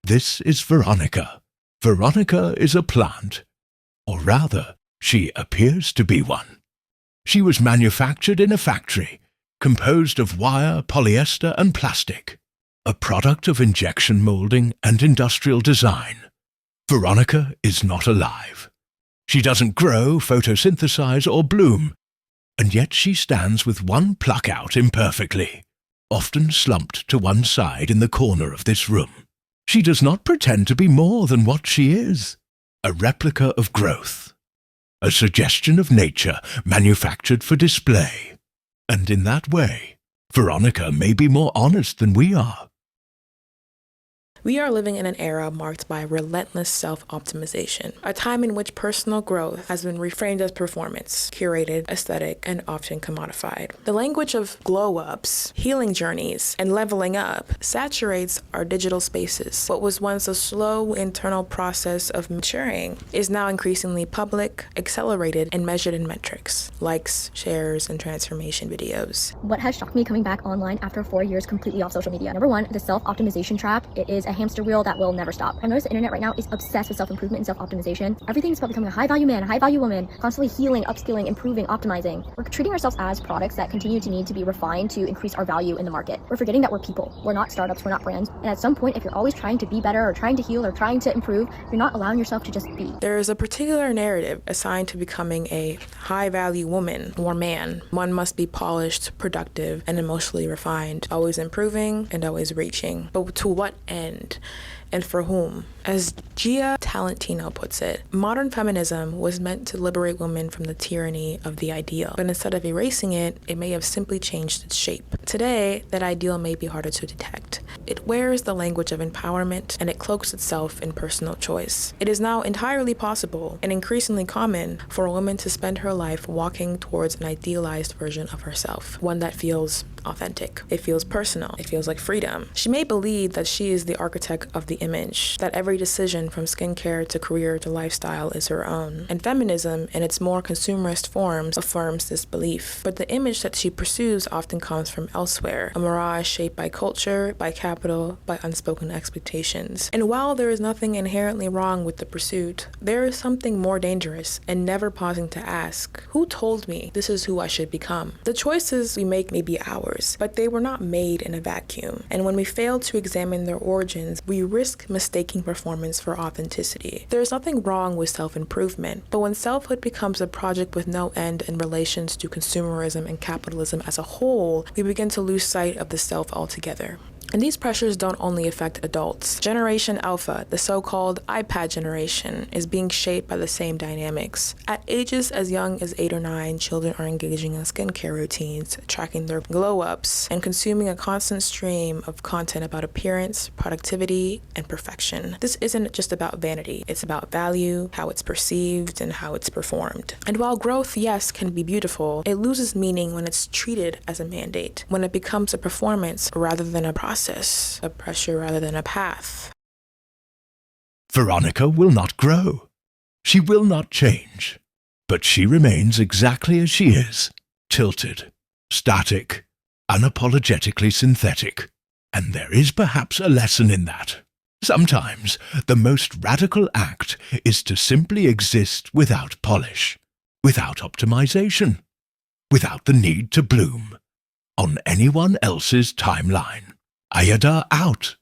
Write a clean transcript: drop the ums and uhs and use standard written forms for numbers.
This is Veronica. Veronica is a plant. Or rather, she appears to be one. She was manufactured in a factory, composed of wire, polyester, and plastic, a product of injection molding and industrial design. Veronica is not alive. She doesn't grow, photosynthesize, or bloom, and yet she stands with one pluck out imperfectly, often slumped to one side in the corner of this room. She does not pretend to be more than what she is, a replica of growth, a suggestion of nature manufactured for display. And in that way, Veronica may be more honest than we are. We are living in an era marked by relentless self-optimization, a time in which personal growth has been reframed as performance, curated, aesthetic, and often commodified. The language of glow-ups, healing journeys, and leveling up saturates our digital spaces. What was once a slow internal process of maturing is now increasingly public, accelerated, and measured in metrics, likes, shares, and transformation videos. What has shocked me coming back online after 4 years completely off social media? Number one, the self-optimization trap. It is a hamster wheel that will never stop. I've noticed the internet right now is obsessed with self-improvement and self-optimization. Everything is about becoming a high-value man, a high-value woman, constantly healing, upskilling, improving, optimizing. We're treating ourselves as products that continue to need to be refined to increase our value in the market. We're forgetting that we're people. We're not startups, we're not brands. And at some point, if you're always trying to be better or trying to heal or trying to improve, you're not allowing yourself to just be. There is a particular narrative assigned to becoming a high-value woman or man. One must be polished, productive, and emotionally refined, always improving and always reaching. But to what end? And for whom? As Gia Talentino puts it, modern feminism was meant to liberate women from the tyranny of the ideal, but instead of erasing it, it may have simply changed its shape. Today, that ideal may be harder to detect. It wears the language of empowerment, and it cloaks itself in personal choice. It is now entirely possible and increasingly common for a woman to spend her life walking towards an idealized version of herself, one that feels authentic. It feels personal. It feels like freedom. She may believe that she is the architect of the image, that every decision from skincare to career to lifestyle is her own. And feminism, in its more consumerist forms, affirms this belief. But the image that she pursues often comes from elsewhere, a mirage shaped by culture, by capital, by unspoken expectations. And while there is nothing inherently wrong with the pursuit, there is something more dangerous and never pausing to ask, who told me this is who I should become? The choices we make may be ours, but they were not made in a vacuum. And when we fail to examine their origins, we risk mistaking performance for authenticity. There is nothing wrong with self-improvement, but when selfhood becomes a project with no end in relations to consumerism and capitalism as a whole, we begin to lose sight of the self altogether. And these pressures don't only affect adults. Generation Alpha, the so-called iPad generation, is being shaped by the same dynamics. At ages as young as 8 or 9, children are engaging in skincare routines, tracking their glow-ups, and consuming a constant stream of content about appearance, productivity, and perfection. This isn't just about vanity. It's about value, how it's perceived, and how it's performed. And while growth, yes, can be beautiful, it loses meaning when it's treated as a mandate, when it becomes a performance rather than a process, a pressure rather than a path. Veronica will not grow. She will not change. But she remains exactly as she is, tilted, static, unapologetically synthetic. And there is perhaps a lesson in that. Sometimes the most radical act is to simply exist without polish, without optimization, without the need to bloom on anyone else's timeline. Ayada out.